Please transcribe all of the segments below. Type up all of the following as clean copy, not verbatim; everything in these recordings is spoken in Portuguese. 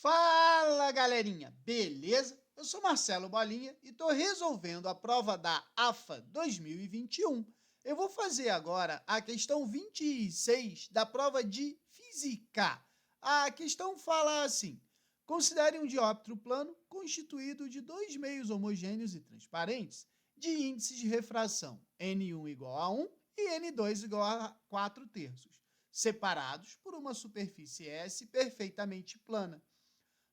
Fala, galerinha! Beleza? Eu sou Marcelo Bolinha e estou resolvendo a prova da AFA 2021. Eu vou fazer agora a questão 26 da prova de Física. A questão fala assim: considere um dióptro plano constituído de dois meios homogêneos e transparentes de índice de refração N1 igual a 1 e N2 igual a 4 terços, separados por uma superfície S perfeitamente plana.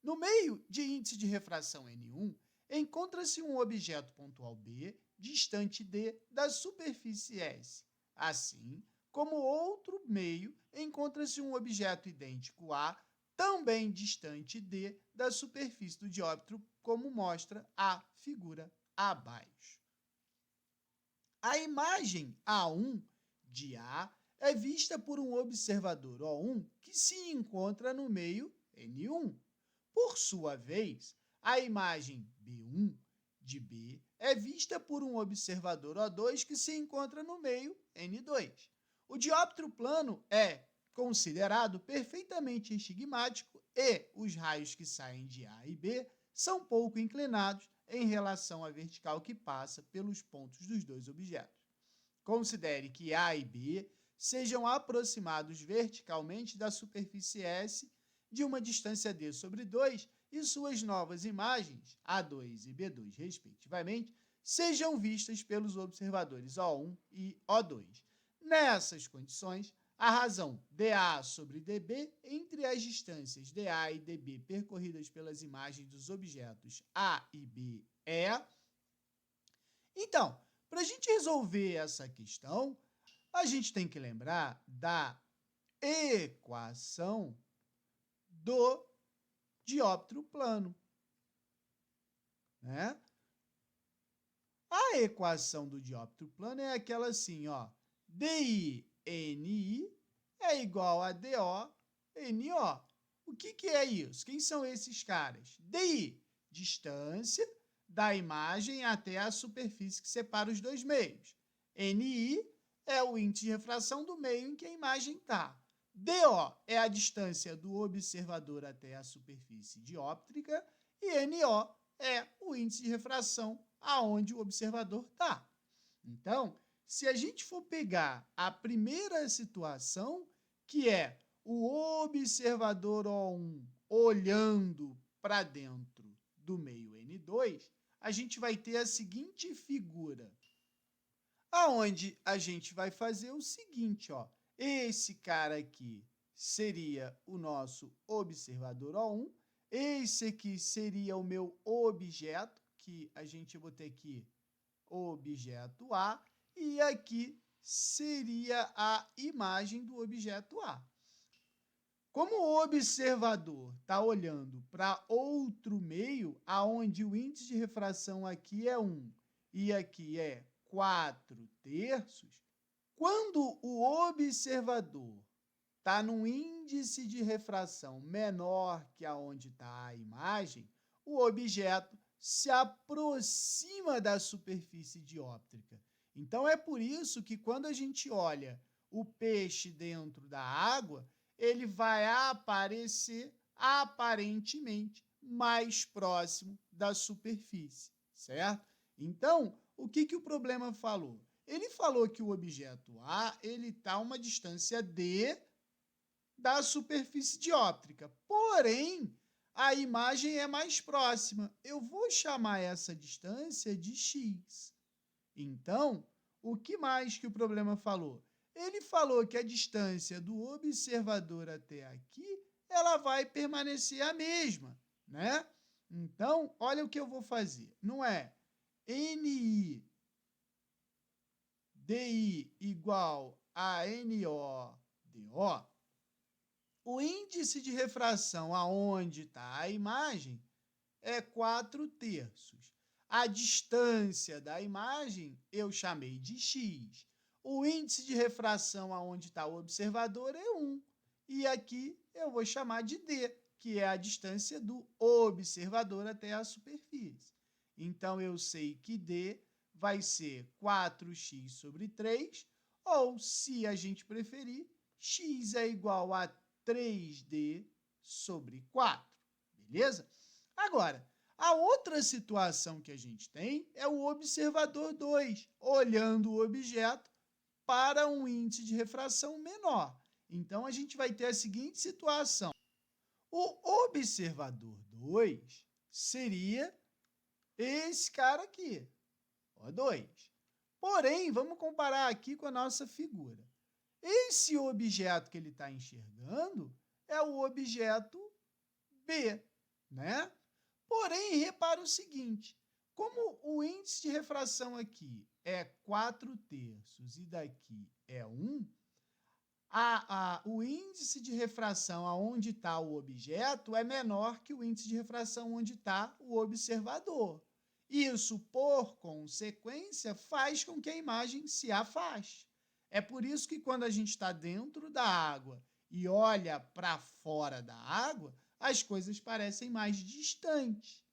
No meio de índice de refração N1, encontra-se um objeto pontual B, distante D da superfície S. Assim como outro meio, encontra-se um objeto idêntico A, também distante D da superfície do dióptro, como mostra a figura abaixo. A imagem A1 de A é vista por um observador O1 que se encontra no meio N1. Por sua vez, a imagem B1 de B é vista por um observador O2 que se encontra no meio N2. O dióptro plano é considerado perfeitamente estigmático e os raios que saem de A e B são pouco inclinados em relação à vertical que passa pelos pontos dos dois objetos. Considere que A e B sejam aproximados verticalmente da superfície S de uma distância d sobre 2 e suas novas imagens, A2 e B2, respectivamente, sejam vistas pelos observadores O1 e O2. Nessas condições, a razão dA sobre dB entre as distâncias dA e dB percorridas pelas imagens dos objetos A e B é... Então, para a gente resolver essa questão, a gente tem que lembrar da equação do dióptro plano, né? A equação do dióptro plano é aquela assim, ó, DI-NI é igual a DO-NO. O que é isso? Quem são esses caras? DI, distância da imagem até a superfície que separa os dois meios. NI é o índice de refração do meio em que a imagem está. DO é a distância do observador até a superfície dióptrica e NO é o índice de refração aonde o observador está. Então, se a gente for pegar a primeira situação, que é o observador O1 olhando para dentro do meio N2, a gente vai ter a seguinte figura, aonde a gente vai fazer o seguinte, ó, esse cara aqui seria o nosso observador O1, esse aqui seria o meu objeto, que a gente botei aqui objeto A, e aqui seria a imagem do objeto A. Como o observador está olhando para outro meio, aonde o índice de refração aqui é 1 e aqui é 4 terços, quando o observador está num índice de refração menor que aonde está a imagem, o objeto se aproxima da superfície dióptrica. Então, é por isso que quando a gente olha o peixe dentro da água, ele vai aparecer aparentemente mais próximo da superfície, certo? Então, o que o problema falou? Ele falou que o objeto A está a uma distância D da superfície dióptrica, porém, a imagem é mais próxima. Eu vou chamar essa distância de x. Então, o que mais que o problema falou? Ele falou que a distância do observador até aqui, ela vai permanecer a mesma, né? Então, olha o que eu vou fazer. Não é NI DI igual a NO DO, o índice de refração aonde está a imagem é 4 terços. A distância da imagem eu chamei de x. O índice de refração aonde está o observador é 1. E aqui eu vou chamar de d, que é a distância do observador até a superfície. Então, eu sei que d vai ser 4x sobre 3, ou, se a gente preferir, x é igual a 3d sobre 4. beleza? Agora, a outra situação que a gente tem é o observador 2, olhando o objeto para um índice de refração menor. Então, a gente vai ter a seguinte situação. O observador 2 seria esse cara aqui, O2. Porém, vamos comparar aqui com a nossa figura. Esse objeto que ele está enxergando é o objeto B, né? Porém, repara o seguinte, como o índice de refração aqui é 4/3 e daqui é 1, o índice de refração onde está o objeto é menor que o índice de refração onde está o observador. Isso, por consequência, faz com que a imagem se afaste. É por isso que quando a gente está dentro da água e olha para fora da água, as coisas parecem mais distantes,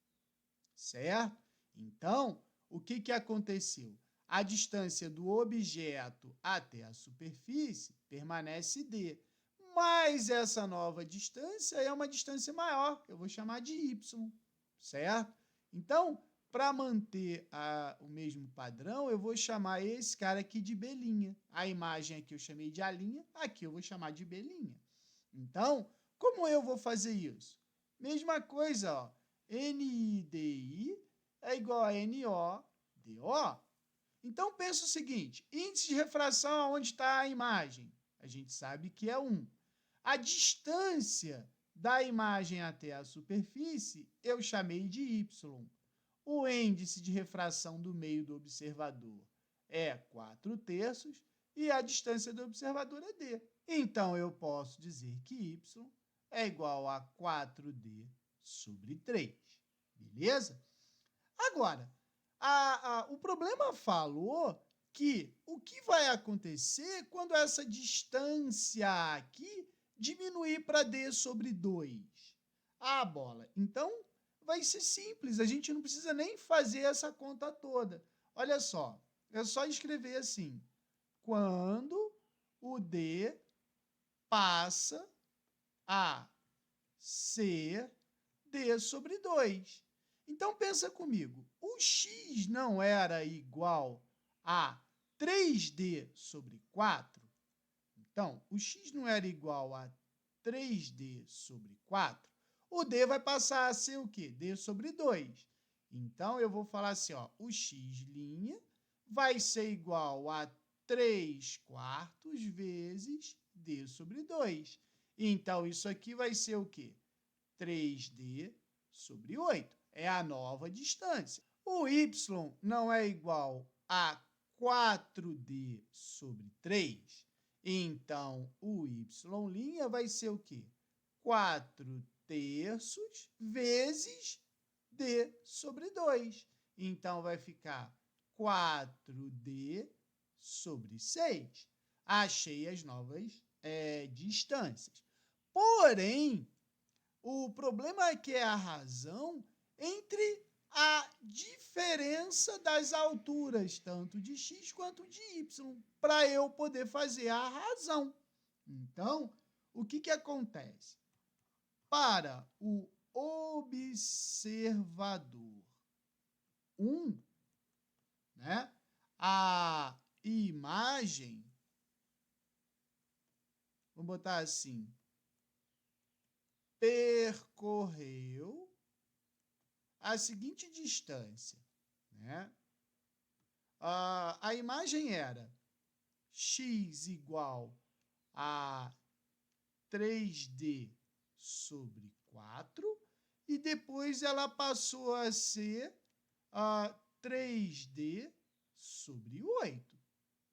certo? Então, o que aconteceu? A distância do objeto até a superfície permanece d, mas essa nova distância é uma distância maior, eu vou chamar de y, certo? Então, para manter o mesmo padrão, eu vou chamar esse cara aqui de B'. A imagem aqui eu chamei de A', aqui eu vou chamar de B'. Então, como eu vou fazer isso? Mesma coisa, ó. NIDI é igual a NODO. Então, pensa o seguinte, índice de refração onde está a imagem? A gente sabe que é 1. A distância da imagem até a superfície eu chamei de y. O índice de refração do meio do observador é 4/3 e a distância do observador é d. Então, eu posso dizer que y é igual a 4d/3, beleza? Agora, o problema falou que o que vai acontecer quando essa distância aqui diminuir para d/2? Bola, então vai ser simples, a gente não precisa nem fazer essa conta toda. Olha só, é só escrever assim, quando o d passa a ser d/2. Então, pensa comigo, o x não era igual a 3d/4? Então, o x não era igual a 3d/4? O d vai passar a ser o quê? d/2. Então, eu vou falar assim, ó, o x' vai ser igual a 3/4 vezes d/2. Então, isso aqui vai ser o quê? 3d/8. É a nova distância. O y não é igual a 4d/3. Então, o y' vai ser o quê? 4/3 vezes d/2. Então, vai ficar 4d/6. Achei as novas distâncias. Porém, o problema é que é a razão entre a diferença das alturas, tanto de x quanto de y, para eu poder fazer a razão. Então, o que acontece? Para o observador 1, né, a imagem, vamos botar assim, percorreu a seguinte distância, né? A imagem era x igual a 3d/4 e depois ela passou a ser 3d/8,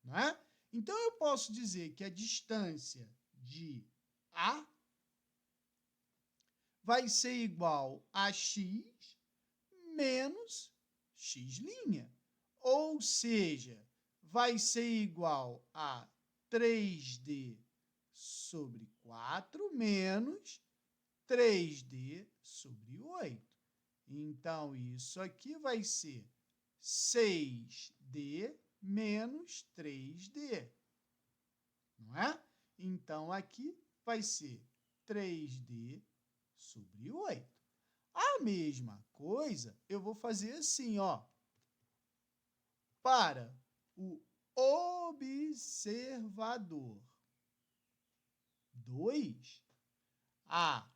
né? Então, eu posso dizer que a distância de A vai ser igual a x menos x', ou seja, vai ser igual a 3d/4 menos 3d/8. Então, isso aqui vai ser 6d menos 3d, não é? Então, aqui vai ser 3d/8. mesma coisa, eu vou fazer assim, ó. Para o observador 2, a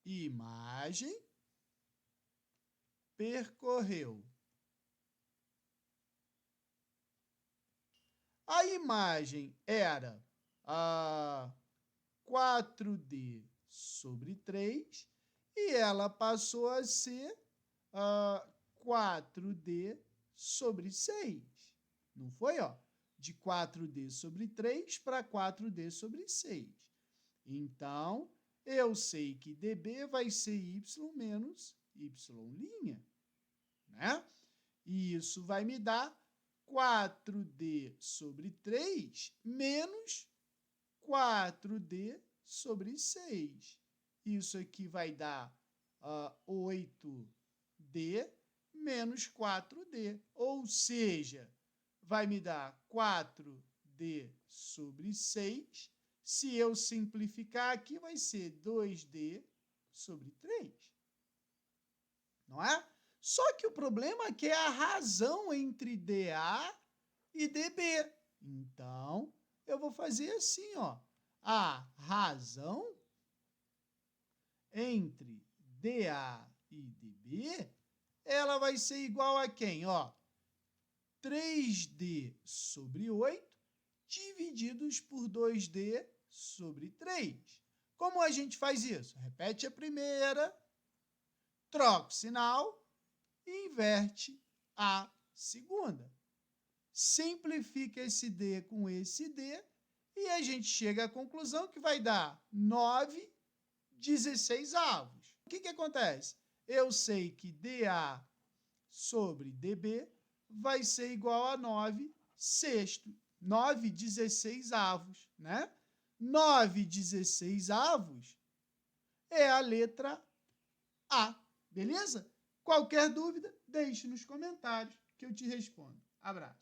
imagem percorreu. A imagem era 4D sobre 3 e ela passou a ser 4D sobre 6. Não foi, ó? De 4D sobre 3 para 4D sobre 6. Então, eu sei que dB vai ser y menos y', né? E isso vai me dar 4D sobre 3 menos 4D sobre 6. Isso aqui vai dar 8D menos 4D. Ou seja, vai me dar 4D sobre 6. Se eu simplificar aqui, vai ser 2D sobre 3. Não é? Só que o problema é que é a razão entre DA e DB. Então, eu vou fazer assim, ó. A razão entre DA e DB, ela vai ser igual a quem? Ó, 3D sobre 8 divididos por 2D sobre 3. Como a gente faz isso? Repete a primeira, troca o sinal e inverte a segunda. Simplifica esse D com esse D e a gente chega à conclusão que vai dar 9/16. O que acontece? Eu sei que DA sobre DB vai ser igual a 9/6. 9/16, né? 9/16 é a letra A, beleza? Qualquer dúvida, deixe nos comentários que eu te respondo. Abraço.